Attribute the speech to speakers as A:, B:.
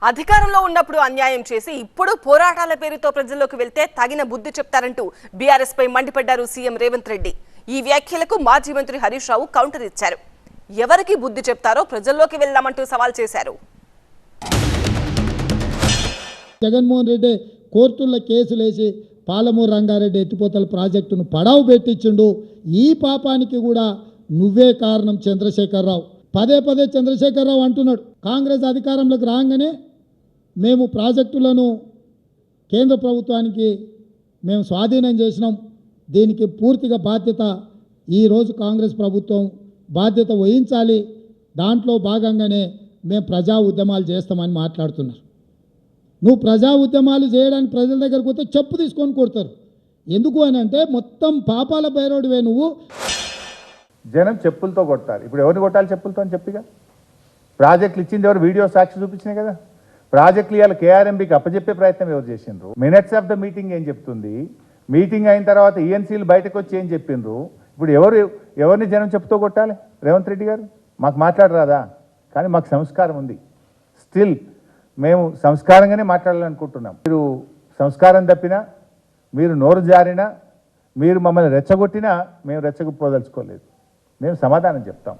A: అధికారంలో ఉన్నప్పుడు అన్యాయం చేసి ఇప్పుడు పోరాటాల పేరుతో ప్రజల్లోకి వెళ్తే తగిన బుద్ధి చెప్తారంటూ బీఆర్ఎస్ పై మండిపడ్డారు సీఎం రేవంత్ రెడ్డి. ఈ వ్యాఖ్యలకు మాజీ మంత్రి హరీష్ రావు కౌంటర్ ఇచ్చారు. ఎవరికి బుద్ధి చెప్తారో ప్రజల్లోకి వెళ్దామంటూ సవాల్ చేశారు.
B: జగన్మోహన్ రెడ్డి కోర్టుల్లో కేసులేసి పాలమూరు రంగారెడ్డి ఎత్తిపోతల ప్రాజెక్టును పడావు పెట్టించుండు. ఈ పాపానికి కూడా నువ్వే కారణం చంద్రశేఖరరావు. పదే పదే చంద్రశేఖరరావు అంటున్నాడు, కాంగ్రెస్ అధికారంలోకి రాగానే మేము ప్రాజెక్టులను కేంద్ర ప్రభుత్వానికి మేము స్వాధీనం చేసినాం, దీనికి పూర్తిగా బాధ్యత ఈరోజు కాంగ్రెస్ ప్రభుత్వం బాధ్యత వహించాలి, దాంట్లో భాగంగానే మేము ప్రజా ఉద్యమాలు చేస్తామని మాట్లాడుతున్నారు. నువ్వు ప్రజా ఉద్యమాలు చేయడానికి ప్రజల దగ్గరకు పోతే చెప్పు తీసుకొని కొడతారు. ఎందుకు అని అంటే మొత్తం పాపాల బైరోడివే నువ్వు.
C: జనం చెప్పులతో కొట్టాలి. ఇప్పుడు ఎవరిని కొట్టాలి చెప్పులతో అని చెప్పిగా ప్రాజెక్టులు ఇచ్చింది ఎవరు? వీడియో సాక్షి చూపించినాయి కదా. ప్రాజెక్టులు ఇవాళ కేఆర్ఎంబీకి అప్పచెప్పే ప్రయత్నం ఎవరు చేసిండ్రు? మినిట్స్ ఆఫ్ ద మీటింగ్ ఏం చెప్తుంది? మీటింగ్ అయిన తర్వాత ఈఎన్సీలు బయటకు వచ్చి ఏం చెప్పిండ్రు? ఇప్పుడు ఎవరిని జనం చెప్పుతో కొట్టాలి? రేవంత్ రెడ్డి గారు మాకు మాట్లాడరాదా? కానీ మాకు సంస్కారం ఉంది. స్టిల్ మేము సంస్కారంగానే మాట్లాడాలనుకుంటున్నాం. మీరు సంస్కారం తప్పినా, మీరు నోరు జారినా, మీరు మమ్మల్ని రెచ్చగొట్టినా మేము రెచ్చగొప్పదలుచుకోలేదు. మేము సమాధానం చెప్తాం.